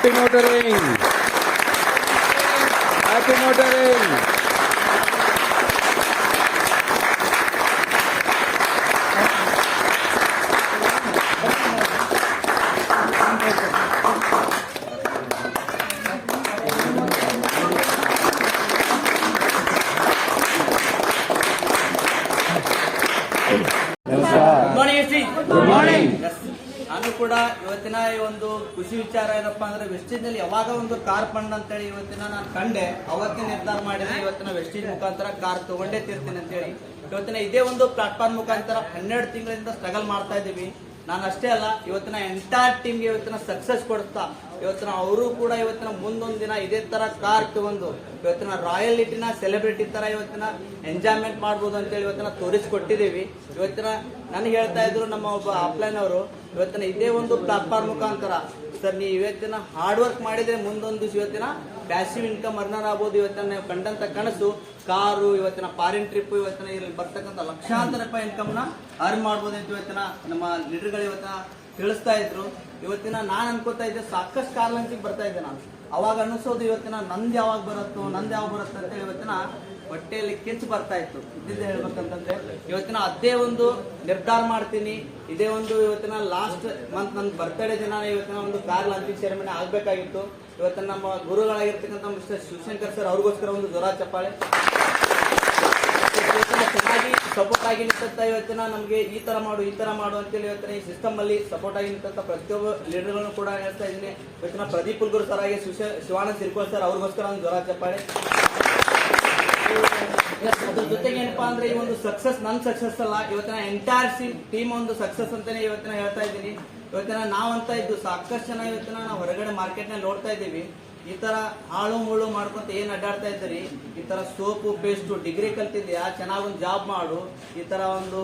Happy motoring. Happy motoring. Good morning. ನಾನು ಕೂಡ ಇವತ್ತಿನ ಈ ಒಂದು ಖುಷಿ ವಿಚಾರ ಏನಪ್ಪಾ ಅಂದ್ರೆ ವೆಸ್ಟೀಜ್ ನಲ್ಲಿ ಯಾವಾಗ ಒಂದು ಕಾರ್ ಫಂಡ್ ಅಂತೇಳಿ ಇವತ್ತಿನ ನಾನು ಕಂಡೆ, ಅವತ್ತೇ ನಿರ್ಧಾರ ಮಾಡಿದ್ರೆ ಇವತ್ತಿನ ವೆಸ್ಟೀಜ್ ಮುಖಾಂತರ ಕಾರ್ ತಗೊಂಡೇ ತೀರ್ತೀನಿ ಅಂತೇಳಿ ಇವತ್ತಿನ ಇದೇ ಒಂದು ಪ್ಲಾಟ್ಫಾರ್ಮ್ ಮುಖಾಂತರ 12 ತಿಂಗಳಿಂದ ಸ್ಟ್ರಗಲ್ ಮಾಡ್ತಾ ಇದ್ದೀವಿ. ನಾನು ಅಷ್ಟೇ ಅಲ್ಲ, ಇವತ್ತಿನ ಎಂಟೈರ್ ಟೀಮ್ಗೆ ಇವತ್ತಿನ ಸಕ್ಸಸ್ ಕೊಡ್ತಾ ಇವತ್ತಿನ ಅವರು ಕೂಡ ಇವತ್ತಿನ ಮುಂದೊಂದು ದಿನ ಇದೇ ತರ ಕಾರ್ ತಗೊಂಡು ಇವತ್ತಿನ ರಾಯಲಿಟಿನ ಸೆಲೆಬ್ರಿಟಿ ತರ ಇವತ್ತಿನ ಎಂಜಾಯ್ಮೆಂಟ್ ಮಾಡ್ಬೋದು ಅಂತೇಳಿ ಇವತ್ತಿನ ತೋರಿಸ್ಕೊಟ್ಟಿದ್ದೀವಿ. ಇವತ್ತಿನ ನನಗೆ ಹೇಳ್ತಾ ಇದ್ರು ನಮ್ಮ ಒಬ್ಬ ಆಫ್ಲೈನ್ ಅವರು, ಇವತ್ತಿನ ಇದೇ ಒಂದು ಪ್ಲಾಟ್ಫಾರ್ಮ್ ಮುಖಾಂತರ ಸರ್ ನೀವು ಇವತ್ತಿನ ಹಾರ್ಡ್ ವರ್ಕ್ ಮಾಡಿದ್ರೆ ಮುಂದೊಂದು ದಿವಸ ಇವತ್ತಿನ ಪ್ಯಾಸಿವ್ ಇನ್ಕಮ್ ಅರ್ನರ್ ಆಗ್ಬೋದು. ಇವತ್ತಿನ ನೀವು ಕಂಡಂತ ಕನಸು ಕಾರು, ಇವತ್ತಿನ ಫಾರಿನ್ ಟ್ರಿಪ್, ಇವತ್ತಿನ ಇಲ್ಲಿ ಬರ್ತಕ್ಕಂಥ ಲಕ್ಷಾಂತರ ರೂಪಾಯಿ ಇನ್ಕಮ್ ನ ಅರ್ನ್ ಮಾಡ್ಬೋದು ಅಂತ ಇವತ್ತಿನ ನಮ್ಮ ಲೀಡರ್ಗಳು ಇವತ್ತಿನ ತಿಳಿಸ್ತಾ ಇದ್ರು. ಇವತ್ತಿನ ನಾನು ಅನ್ಕೋತಾ ಇದ್ದೆ ಸಾಕಷ್ಟು ಕಾರ್ ಲಾಂಚಿಗೆ ಬರ್ತಾ ಇದ್ದೆ ನಾನು. ಅವಾಗ ಅನಿಸೋದು ಇವತ್ತಿನ ನಂದು ಯಾವಾಗ ಬರುತ್ತೋ ಅಂತ ಹೇಳಿ ಇವತ್ತಿನ ಹೊಟ್ಟೆಯಲ್ಲಿ ಕಿಚ್ಚು ಬರ್ತಾ ಇತ್ತು. ಇದ್ದಿದ್ದೆ ಹೇಳ್ಬೇಕಂತಂದ್ರೆ ಇವತ್ತಿನ ಅದೇ ಒಂದು ನಿರ್ಧಾರ ಮಾಡ್ತೀನಿ. ಇದೇ ಒಂದು ಇವತ್ತಿನ ಲಾಸ್ಟ್ ಮಂತ್ ನನ್ನ ಬರ್ತ್ಡೇ ದಿನ ಇವತ್ತಿನ ಒಂದು ಕಾರ್ ಲಾಂಚಿಂಗ್ ಸೆರೆಮನಿ ಆಗ್ಬೇಕಾಗಿತ್ತು. ಇವತ್ತಿನ ನಮ್ಮ ಗುರುಗಳಾಗಿರ್ತಕ್ಕಂಥ ಮಿಸ್ಟರ್ ಶಿವಶಂಕರ್ ಸರ್ ಅವ್ರಿಗೋಸ್ಕರ ಒಂದು ಜೋರ ಚಪ್ಪಾಳೆ. ಚೆನ್ನಾಗಿ ಸಪೋರ್ಟ್ ಆಗಿ ನಿಂತ ಇವತ್ತಿನ ನಮಗೆ ಈ ತರ ಮಾಡು ಅಂತೇಳಿ ಇವತ್ತಿನ ಈ ಸಿಸ್ಟಮ್ ಅಲ್ಲಿ ಸಪೋರ್ಟ್ ಆಗಿ ನಿಂತ ಪ್ರತಿಯೊಬ್ಬ ಲೀಡರ್ಗಳನ್ನು ಕೂಡ ಹೇಳ್ತಾ ಇದ್ದೀನಿ. ಇವತ್ತಿನ ಪ್ರದೀಪ್ ಕುಲ್ಗುರು ಸರ್ ಆಗಿ ಶಿವಾನಂದ್ ಸಿರ್ಕೋಲ್ ಸರ್ ಅವ್ರಿಗೋಸ್ಕರ ಒಂದು ಜೋರ ಚಪ್ಪಾಳೆ. ಅದ್ರ ಜೊತೆಗೆ ಏನಪ್ಪಾ ಅಂದ್ರೆ ಈ ಒಂದು ಸಕ್ಸಸ್ ನನ್ನ ಸಕ್ಸಸ್ ಅಲ್ಲ, ಇವತ್ತಿನ ಎಂಟೈರ್ ಟೀಮ್ ಒಂದು ಸಕ್ಸಸ್ ಅಂತಾನೆ ಇವತ್ತಿನ ಹೇಳ್ತಾ ಇದ್ದೀನಿ. ಇವತ್ತಿನ ನಾವಂತ ಇದ್ದು ಸಾಕಷ್ಟು ಜನ ಇವತ್ತಿನ ನಾವು ಹೊರಗಡೆ ಮಾರ್ಕೆಟ್ ನಲ್ಲಿ ನೋಡ್ತಾ ಇದ್ದೀವಿ. ಈ ತರ ಹಾಳು ಮುಳ್ಳು ಮಾಡ್ಕೊಂತ ಏನ್ ಅಡ್ಡಾಡ್ತಾ ಇದ್ದೀರಿ, ಈ ತರ ಸೋಪು ಪೇಸ್ಟು ಡಿಗ್ರಿ ಕಲ್ತಿದ್ಯಾ, ಚೆನ್ನಾಗಿ ಒಂದು ಜಾಬ್ ಮಾಡು, ಈ ತರ ಒಂದು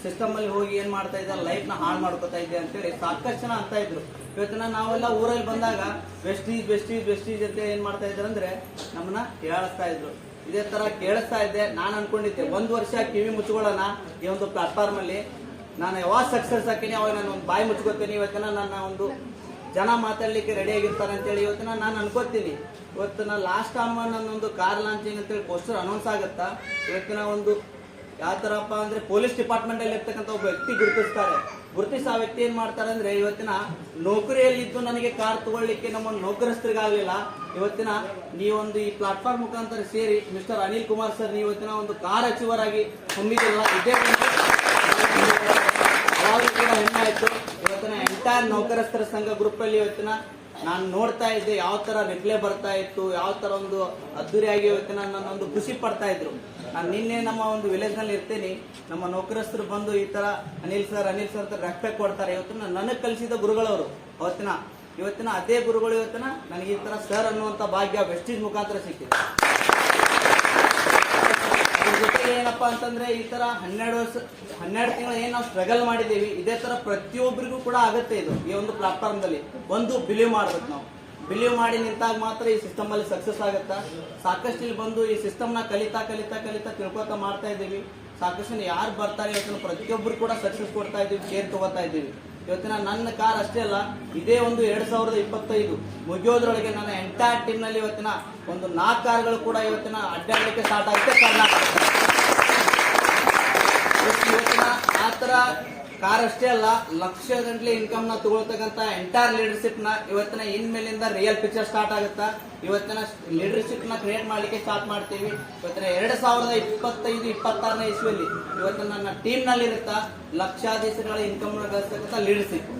ಸಿಸ್ಟಮ್ ಅಲ್ಲಿ ಹೋಗಿ ಏನ್ ಮಾಡ್ತಾ ಇದ್ದ ಲೈಫ್ ನ ಹಾಳು ಮಾಡ್ಕೊತಾ ಇದ್ದೆ ಅಂತೇಳಿ ಸಾಕಷ್ಟು ಜನ ಅಂತ ಇದ್ರು. ಇವತ್ತಿನ ನಾವೆಲ್ಲ ಊರಲ್ಲಿ ಬಂದಾಗ ವೆಸ್ಟೀಜ್ ಅಂತ ಏನ್ ಮಾಡ್ತಾ ಇದ್ರು ಅಂದ್ರೆ ನಮ್ಮನ್ನ ಕೇಳಿಸ್ತಾ ಇದ್ರು. ಇದೇ ತರ ಕೇಳಿಸ್ತಾ ಇದ್ದೆ. ನಾನು ಅನ್ಕೊಂಡಿದ್ದೆ 1 ವರ್ಷ ಕಿವಿ ಮುಚ್ಕೊಳ್ಳೋಣ ಈ ಒಂದು ಪ್ಲಾಟ್ಫಾರ್ಮ್ ಅಲ್ಲಿ. ನಾನು ಯಾವಾಗ ಸಕ್ಸಸ್ ಹಾಕಿನಿ ಅವಾಗ ನಾನು ಒಂದು ಬಾಯಿ ಮುಚ್ಕೋತೀನಿ. ಇವತ್ತಿನ ನನ್ನ ಒಂದು ಜನ ಮಾತಾಡ್ಲಿಕ್ಕೆ ರೆಡಿ ಆಗಿರ್ತಾರೆ ಅಂತೇಳಿ ಇವತ್ತಿನ ನಾನು ಅನ್ಕೋತೀನಿ. ಇವತ್ತಿನ ಲಾಸ್ಟ್ ಟೈಮ್ ನನ್ನೊಂದು ಕಾರ್ ಲಾಂಚಿಂಗ್ ಅಂತೇಳಿ ಪೋಸ್ಟರ್ ಅನೌನ್ಸ್ ಆಗುತ್ತಾ, ಇವತ್ತಿನ ಒಂದು ಯಾವ ತರಪ್ಪ ಅಂದ್ರೆ ಪೊಲೀಸ್ ಡಿಪಾರ್ಟ್ಮೆಂಟ್ ಅಲ್ಲಿ ಇರ್ತಕ್ಕಂಥ ಒಬ್ಬ ವ್ಯಕ್ತಿ ಗುರುತಿಸಿ ಆ ವ್ಯಕ್ತಿ ಏನ್ ಮಾಡ್ತಾರೆ ಅಂದ್ರೆ ಇವತ್ತಿನ ನೌಕರಿಯಲ್ಲಿದ್ದು ನನಗೆ ಕಾರ್ ತಗೊಳ್ಳಿಕ್ಕೆ ನಮ್ಮ ನೌಕರಸ್ಥರಿಗಾಗಲಿಲ್ಲ. ಇವತ್ತಿನ ನೀವೊಂದು ಈ ಪ್ಲಾಟ್ಫಾರ್ಮ್ ಮುಖಾಂತರ ಸೇರಿ ಮಿಸ್ಟರ್ ಅನಿಲ್ ಕುಮಾರ್ ಸರ್ ನೀವು ಇವತ್ತಿನ ಒಂದು ಕಾರ್ ಅಚೀವರ್ ಆಗಿ ಹೊಮ್ಮಿದಿಲ್ಲ. ಇದೇ ಯಾವಾಗ ಕೂಡ ಹೆಮ್ಮೆ ಆಯ್ತು. ಇವತ್ತಿನ ಎಂಟೈರ್ ನೌಕರಸ್ಥರ ಸಂಘ ಗ್ರೂಪ್ ಅಲ್ಲಿ ಇವತ್ತಿನ ನಾನು ನೋಡ್ತಾ ಇದ್ದೆ ಯಾವ ತರ ರಿಪ್ಲೈ ಬರ್ತಾ ಇತ್ತು, ಯಾವ ತರ ಒಂದು ಅದ್ದೂರಿಯಾಗಿ ಇವತ್ತಿನ ನನ್ನ ಒಂದು ಖುಷಿ ಪಡ್ತಾ ಇದ್ರು. ನಾನು ನಿನ್ನೆ ನಮ್ಮ ಒಂದು ವಿಲೇಜ್ ನಲ್ಲಿ ಇರ್ತೀನಿ, ನಮ್ಮ ನೌಕರಸ್ಥರು ಬಂದು ಈ ತರ ಅನಿಲ್ ಸರ್ ಅಂತ ರೆಸ್ಪೆಕ್ಟ್ ಕೊಡ್ತಾರೆ. ಇವತ್ತಿನ ನನಗೆ ಕಲಿಸಿದ ಗುರುಗಳವರು ಇವತ್ತಿನ ಅದೇ ಗುರುಗಳು ಇವತ್ತಿನ ನನಗೆ ಈ ತರ ಸರ್ ಅನ್ನುವಂತ ಭಾಗ್ಯ ವೆಸ್ಟೀಜ್ ಮುಖಾಂತರ ಸಿಕ್ಕಿದೆ. ಅದ್ರ ಜೊತೆಗೆ ಏನಪ್ಪಾ ಅಂತಂದ್ರೆ ಈ ತರ 12 ತಿಂಗಳು ಏನ್ ನಾವು ಸ್ಟ್ರಗಲ್ ಮಾಡಿದೀವಿ, ಇದೇ ತರ ಪ್ರತಿಯೊಬ್ಬರಿಗೂ ಕೂಡ ಆಗುತ್ತೆ. ಇದು ಈ ಒಂದು ಪ್ಲಾಟ್ಫಾರ್ಮ್ ದಲ್ಲಿ ಒಂದು ಬಿಲೀವ್ ಮಾಡ್ಬೇಕು. ನಾವು ಬಿಲೀವ್ ಮಾಡಿ ನಿಂತಾಗ ಮಾತ್ರ ಈ ಸಿಸ್ಟಮ್ ಅಲ್ಲಿ ಸಕ್ಸಸ್ ಆಗುತ್ತಾ. ಸಾಕಷ್ಟು ಇಲ್ಲಿ ಬಂದು ಈ ಸಿಸ್ಟಮ್ ನ ಕಲಿತಾ ತಿಳ್ಕೊತಾ ಮಾಡ್ತಾ ಇದ್ದೀವಿ. ಸಾಕಷ್ಟು ಯಾರು ಬರ್ತಾರೆ ಇವತ್ತಿನ ಪ್ರತಿಯೊಬ್ಬರು ಕೂಡ ಸಕ್ಸಸ್ ಕೊಡ್ತಾ ಇದ್ದೀವಿ, ಕೇರ್ ತಗೋತಾ ಇದ್ದೀವಿ. ಇವತ್ತಿನ ನನ್ನ ಕಾರ್ ಅಷ್ಟೇ ಅಲ್ಲ, ಇದೇ ಒಂದು 2025 ಮುಗಿಯೋದ್ರೊಳಗೆ ನನ್ನ ಎಂಟೈರ್ ಟೀಮ್ ನಲ್ಲಿ ಇವತ್ತಿನ ಒಂದು 4 ಕಾರ್ಗಳು ಕೂಡ ಇವತ್ತಿನ ಅಡ್ಡಾಡಲಿಕ್ಕೆ ಸ್ಟಾರ್ಟ್ ಆಗುತ್ತೆ ಕರ್ನಾಟಕ. ಇವತ್ತಿನ ಆತರ ಕಾರ್ ಅಷ್ಟೇ ಅಲ್ಲ, ಲಕ್ಷಗಂಟ್ಲೆ ಇನ್ಕಮ್ ನ ತಗೊಳ್ತಕ್ಕಂಥ ಎಂಟೈರ್ ಲೀಡರ್ಶಿಪ್ ನ ಇವತ್ತಿನ ಇನ್ಮೇಲಿಂದ ರಿಯಲ್ ಪಿಕ್ಚರ್ ಸ್ಟಾರ್ಟ್ ಆಗುತ್ತಾ. ಇವತ್ತಿನ ಲೀಡರ್ಶಿಪ್ ನ ಕ್ರಿಯೇಟ್ ಮಾಡ್ಲಿಕ್ಕೆ ಸ್ಟಾರ್ಟ್ ಮಾಡ್ತೀವಿ. ಇವತ್ತಿನ 2025-26ನೇ ಇಸ್ವಿಯಲ್ಲಿ ಇವತ್ತಿನ ನನ್ನ ಟೀಮ್ ನಲ್ಲಿ ಇರುತ್ತಾ ಲಕ್ಷಾಧೀಶಗಳ ಇನ್ಕಮ್ ನ ಗಳಿಸ್ತಕ್ಕಂಥ ಲೀಡರ್ಶಿಪ್.